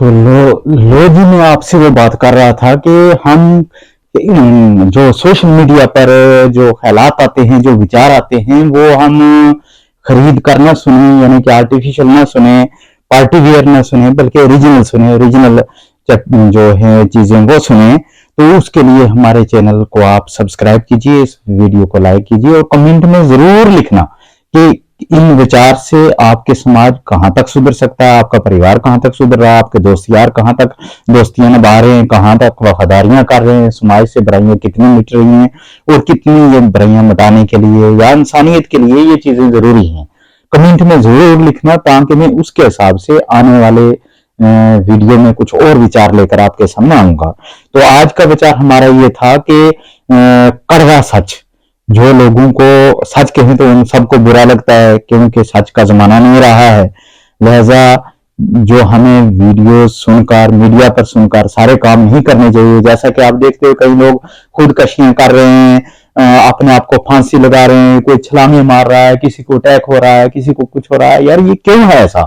तो लो जी, मैं आपसे वो बात कर रहा था कि हम जो सोशल मीडिया पर जो ख्यालात आते हैं, जो विचार आते हैं, वो हम खरीद कर ना सुने, यानी कि आर्टिफिशियल ना सुने, पार्टी वेयर ना सुने, बल्कि ओरिजिनल सुने, ओरिजिनल जो है चीजें वो सुने। तो उसके लिए हमारे चैनल को आप सब्सक्राइब कीजिए, इस वीडियो को लाइक कीजिए और कमेंट में जरूर लिखना कि इन विचार से आपके समाज कहां तक सुधर सकता है, आपका परिवार कहां तक सुधर रहा है, आपके दोस्त यार कहां तक दोस्तियां निभा रहे हैं, कहां तक वफादारियां कर रहे हैं, समाज से बुराइयां कितनी मिट रही हैं और कितनी ये बुराइयां मिटाने के लिए या इंसानियत के लिए ये चीजें जरूरी हैं। कमेंट में जरूर लिखना ताकि मैं उसके हिसाब से आने वाले वीडियो में कुछ और विचार लेकर आपके सामने आऊंगा। तो आज का विचार हमारा ये था कि कड़वा सच, जो लोगों को सच कहें तो उन सबको बुरा लगता है, क्योंकि सच का जमाना नहीं रहा है। लिहाजा जो हमें वीडियो सुनकर, मीडिया पर सुनकर सारे काम नहीं करने चाहिए। जैसा कि आप देखते हो कई लोग खुदकशियां कर रहे हैं, अपने आप को फांसी लगा रहे हैं, कोई छलांगे मार रहा है, किसी को अटैक हो रहा है, किसी को कुछ हो रहा है। यार ये क्यों है ऐसा?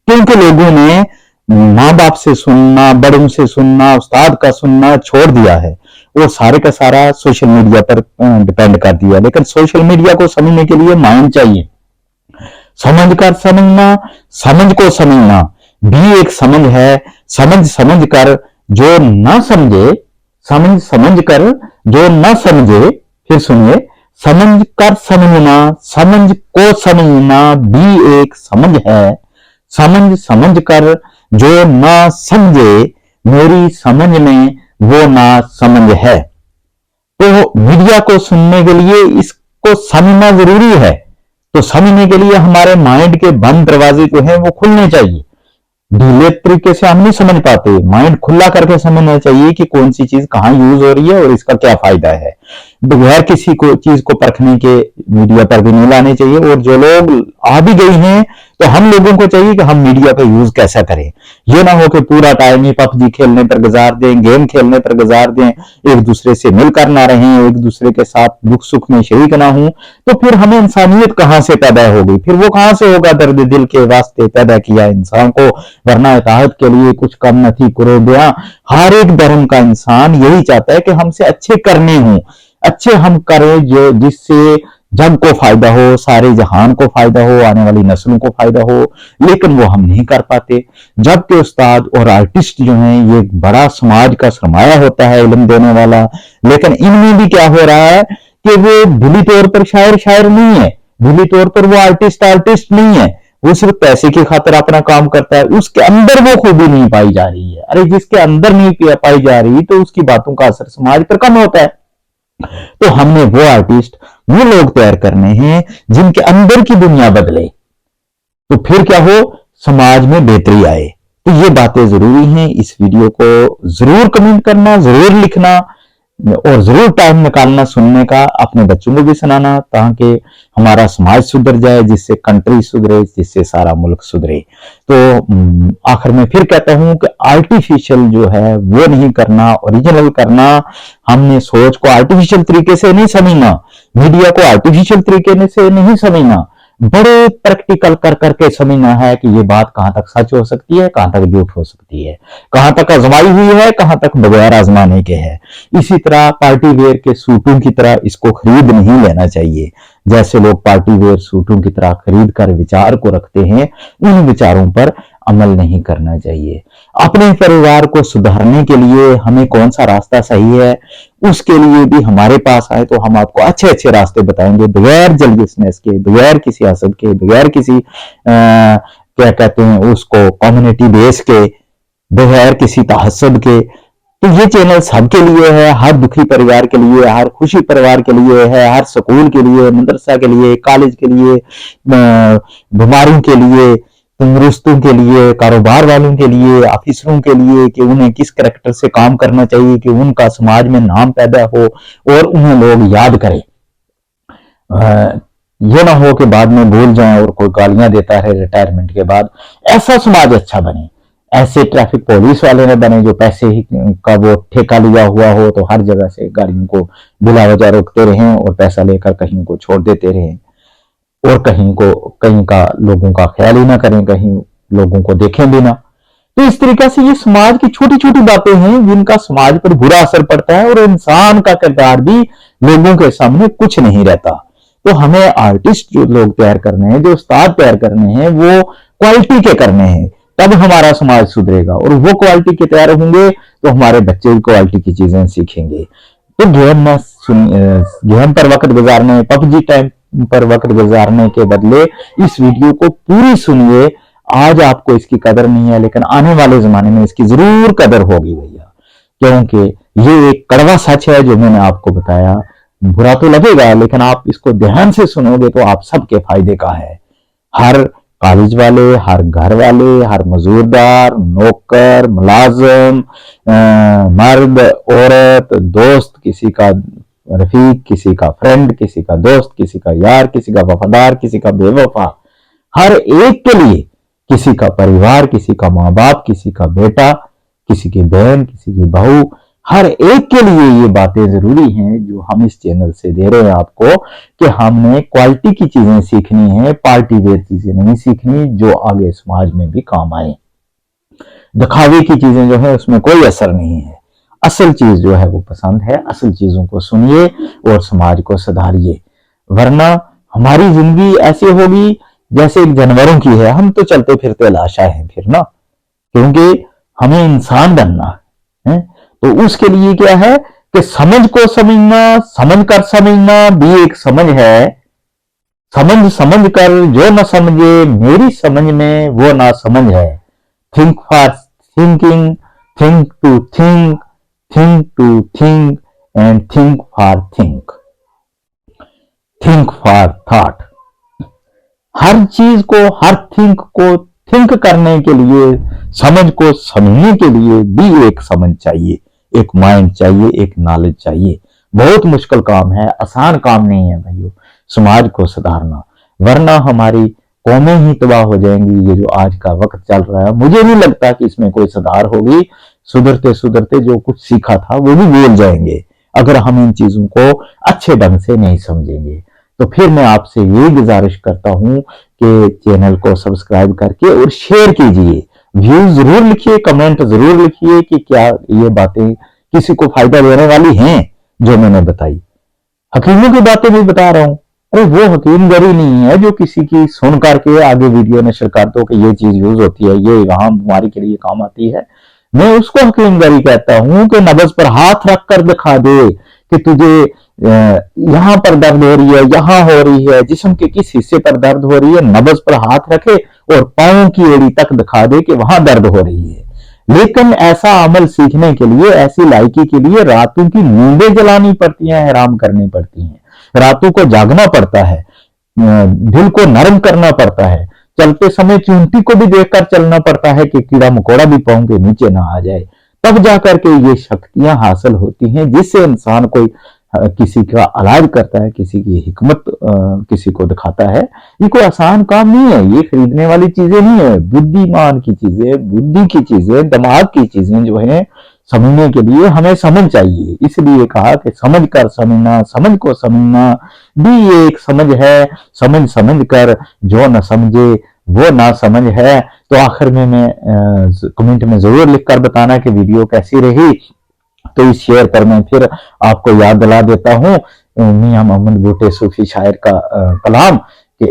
क्योंकि लोगों ने माँ बाप से सुनना, बड़ों से सुनना, उस्ताद का सुनना छोड़ दिया है। वो सारे का सारा सोशल मीडिया पर डिपेंड कर दिया। लेकिन सोशल मीडिया को समझने के लिए माइंड चाहिए, समझ कर समझना, समझ को समझना भी एक समझ है। समझ समझ कर जो ना समझे, समझ समझ कर जो ना समझे, फिर सुनिए, समझ कर समझना, समझ को समझना भी एक समझ है। समझ समझ कर जो ना समझे, मेरी समझ में वो ना समझ है। तो मीडिया को सुनने के लिए इसको समझना जरूरी है। तो समझने के लिए हमारे माइंड के बंद दरवाजे जो हैं वो खुलने चाहिए। ढीले तरीके से हम नहीं समझ पाते, माइंड खुला करके समझना चाहिए कि कौन सी चीज कहाँ यूज हो रही है और इसका क्या फायदा है। बगैर किसी को चीज को परखने के मीडिया पर भी नहीं लाने चाहिए। और जो लोग आ भी गई हैं तो हम लोगों को चाहिए कि हम मीडिया का यूज कैसा करें। ये ना हो कि पूरा टाइम ही पबजी खेलने पर गुजार दें, गेम खेलने पर गुजार दें, एक दूसरे से मिलकर ना रहें, एक दूसरे के साथ दुख सुख में शरीक ना हो। तो फिर हमें इंसानियत कहां से पैदा होगी? फिर वो कहां से होगा? दर्द दिल के वास्ते पैदा किया इंसान को, वरना इताहत के लिए कुछ कम न थी कुर्बानियां। हर एक धर्म का इंसान यही चाहता है कि हमसे अच्छे करने हों, अच्छे हम करें जो जिससे जग को फायदा हो, सारे जहान को फायदा हो, आने वाली नस्लों को फायदा हो। लेकिन वो हम नहीं कर पाते। जबकि उस्ताद और आर्टिस्ट जो हैं ये एक बड़ा समाज का सरमाया होता है, इल्म देने वाला। लेकिन इनमें भी क्या हो रहा है कि वो भली तौर पर शायर शायर नहीं है, भली तौर पर वो आर्टिस्ट आर्टिस्ट नहीं है। वो सिर्फ पैसे की खातिर अपना काम करता है, उसके अंदर वो खूबी नहीं पाई जा रही है। अरे जिसके अंदर नहीं पाई जा रही तो उसकी बातों का असर समाज पर कम होता है। तो हमने वो आर्टिस्ट, वो लोग तैयार करने हैं जिनके अंदर की दुनिया बदले, तो फिर क्या हो, समाज में बेहतरी आए। तो ये बातें जरूरी हैं। इस वीडियो को जरूर कमेंट करना, जरूर लिखना और जरूर टाइम निकालना सुनने का, अपने बच्चों को भी सुनाना, ताकि हमारा समाज सुधर जाए, जिससे कंट्री सुधरे, जिससे सारा मुल्क सुधरे। तो आखिर में फिर कहता हूं कि आर्टिफिशियल जो है वो नहीं करना, ओरिजिनल करना। हमने सोच को आर्टिफिशियल तरीके से नहीं समझना, मीडिया को आर्टिफिशियल तरीके से नहीं समझना, बड़े प्रैक्टिकल कर करके समझना है कि ये बात कहां तक सच हो सकती है, कहां तक झूठ हो सकती है, कहां तक आजमाई हुई है, कहां तक बगैर आजमाने के है। इसी तरह पार्टी वेयर के सूटों की तरह इसको खरीद नहीं लेना चाहिए। जैसे लोग पार्टी वेयर सूटों की तरह खरीद कर विचार को रखते हैं, उन विचारों पर अमल नहीं करना चाहिए। अपने परिवार को सुधारने के लिए हमें कौन सा रास्ता सही है, उसके लिए भी हमारे पास आए तो हम आपको अच्छे अच्छे रास्ते बताएंगे, बगैर जल्दीनेस के, बगैर किसी हसद के, बगैर किसी क्या कहते हैं उसको कम्युनिटी बेस के, बगैर किसी तहस्सुद के। तो ये चैनल सबके लिए है, हर दुखी परिवार के लिए, हर खुशी परिवार के लिए है, हर स्कूल के लिए, मदरसा के लिए, कॉलेज के लिए, बीमारों के लिए, तंदुरुस्तों के लिए, कारोबार वालों के लिए, ऑफिसरों के लिए, कि उन्हें किस करैक्टर से काम करना चाहिए कि उनका समाज में नाम पैदा हो और उन्हें लोग याद करें। ये ना हो कि बाद में भूल जाएं और कोई गालियां देता है रिटायरमेंट के बाद। ऐसा समाज अच्छा बने, ऐसे ट्रैफिक पुलिस वाले न बने जो पैसे ही का वो ठेका लिया हुआ हो तो हर जगह से गाड़ियों को बिला वजह रोकते रहें और पैसा लेकर कहीं को छोड़ देते रहें और कहीं का लोगों का ख्याल ही ना करें, कहीं लोगों को देखें भी ना। तो इस तरीके से ये समाज की छोटी छोटी बातें हैं जिनका समाज पर बुरा असर पड़ता है, और इंसान का किरदार भी लोगों के सामने कुछ नहीं रहता। तो हमें आर्टिस्ट जो लोग तैयार करने हैं, जो उस्ताद तैयार करने हैं, वो क्वालिटी के करने हैं, तब हमारा समाज सुधरेगा। और वो क्वालिटी के तैयार होंगे तो हमारे बच्चे भी क्वालिटी की चीजें सीखेंगे। तो गेम पर वक्त गुजारने, पबजी टाइम पर वक्त गुजारने के बदले इस वीडियो को पूरी सुनिए। आज आपको इसकी कदर नहीं है, लेकिन आने वाले जमाने में इसकी जरूर कदर होगी भैया, क्योंकि ये एक कड़वा सच है जो मैंने आपको बताया। बुरा तो लगेगा, लेकिन आप इसको ध्यान से सुनोगे तो आप सबके फायदे का है। हर कॉलेज वाले, हर घर वाले, हर मजदूरदार, नौकर, मुलाजिम, मर्द, औरत, दोस्त, किसी का रफीक, किसी का फ्रेंड, किसी का दोस्त, किसी का यार, किसी का वफादार, किसी का बेवफा, हर एक के लिए, किसी का परिवार, किसी का माँ बाप, किसी का बेटा, किसी की बहन, किसी की बहू, हर एक के लिए ये बातें जरूरी हैं जो हम इस चैनल से दे रहे हैं आपको, कि हमने क्वालिटी की चीजें सीखनी है, पार्टी वेयर चीजें नहीं सीखनी जो आगे समाज में भी काम आए। दिखावे की चीजें जो है उसमें कोई असर नहीं है। असल चीज जो है वो पसंद है। असल चीजों को सुनिए और समाज को सुधारिए, वरना हमारी जिंदगी ऐसी होगी जैसे एक जानवरों की है। हम तो चलते फिरते लाशा हैं फिर ना, क्योंकि हमें इंसान बनना है। तो उसके लिए क्या है कि समझ को समझना, समझ कर समझना भी एक समझ है। समझ समझ कर जो न समझे, मेरी समझ में वो ना समझ है। Think for thinking, think to think, think to think and think for think, think for thought. हर चीज को, हर थिंक को थिंक करने के लिए, समझ को समझने के लिए भी एक समझ चाहिए, एक माइंड चाहिए, एक नॉलेज चाहिए। बहुत मुश्किल काम है, आसान काम नहीं है भाइयों समाज को सुधारना, वरना हमारी कौमें ही तबाह हो जाएंगी। ये जो आज का वक्त चल रहा है, मुझे नहीं लगता कि इसमें कोई सुधार होगी। सुधरते सुधरते जो कुछ सीखा था वो भी भूल जाएंगे अगर हम इन चीजों को अच्छे ढंग से नहीं समझेंगे। तो फिर मैं आपसे यही गुजारिश करता हूं कि चैनल को सब्सक्राइब करके और शेयर कीजिए। व्यूज जरूर लिखिए, कमेंट जरूर लिखिए कि क्या ये बातें किसी को फायदा देने वाली हैं जो मैंने बताई। हकीमों की बातें भी बता रहा हूं। अरे वो हकीमगरी नहीं है जो किसी की सुन करके आगे वीडियो नशर कर दो कि ये चीज यूज होती है, ये यहाँ बीमारी के लिए काम आती है। मैं उसको हकीमगरी कहता हूं कि नब्ज पर हाथ रख कर दिखा दे कि तुझे यहाँ पर दर्द हो रही है, यहाँ हो रही है, जिस्म के किस हिस्से पर दर्द हो रही है, नब्ज पर हाथ रखे और पांव की एड़ी तक दिखा दे कि वहां दर्द हो रही है। लेकिन ऐसा अमल सीखने के लिए, ऐसी लायकी के लिए रातों की नींदें जलानी पड़ती हैं, हैराम करनी पड़ती हैं, रातों को जागना पड़ता है, दिल को नरम करना पड़ता है, चलते समय चूंटी को भी देखकर चलना पड़ता है कि कीड़ा मकोड़ा भी पांव के नीचे ना आ जाए। तब जाकर के ये शक्तियां हासिल होती हैं जिससे इंसान कोई किसी का इलाज करता है, किसी की हिकमत किसी को दिखाता है। ये कोई आसान काम नहीं है, ये खरीदने वाली चीजें नहीं है। बुद्धिमान की चीजें, बुद्धि की चीजें, दिमाग की चीजें जो है समझने के लिए हमें समझ चाहिए। इसलिए कहा कि समझ कर समझना, समझ को समझना भी ये एक समझ है। समझ समझ कर जो न समझे वो ना समझ है। तो आखिर में मैं कमेंट में जरूर लिखकर बताना कि वीडियो कैसी रही। तो इस शेयर पर मैं फिर आपको याद दिला देता हूँ मियां मोहम्मद बूटे सूफी शायर का कलाम कि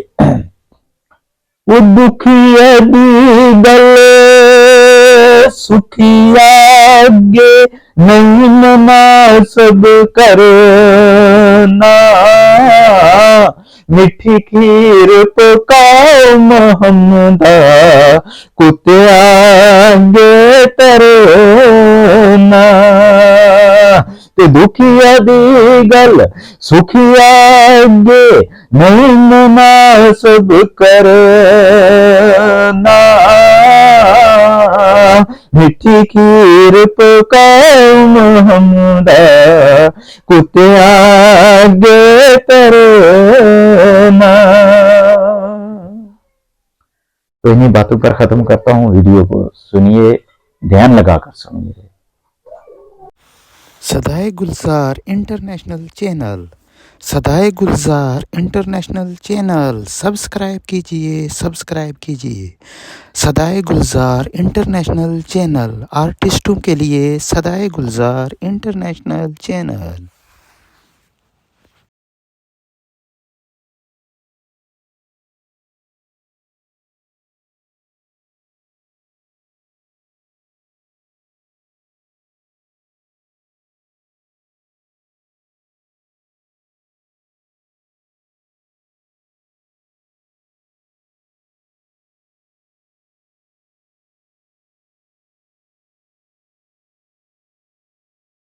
वो दुखिया दी गल सुखिया गे नहीं मुनासब करना, मिठी खीर पकाओ मोहम्मदा कुत्तिया गे तरना। ते दुखिया दी गल सुखिया गे नहीं मुनासब करना, मिठी खीर पकाओ मोहम्मदा कुत्तिया गे तरना। तो इन्हीं बातों पर खत्म करता हूँ। वीडियो को सुनिए, ध्यान लगाकर सुनिए। सदाए गुलजार इंटरनेशनल चैनल सदाए गुलजार इंटरनेशनल चैनल सब्सक्राइब कीजिए। सदाए गुलजार इंटरनेशनल चैनल, आर्टिस्टों के लिए सदाए गुलजार इंटरनेशनल चैनल।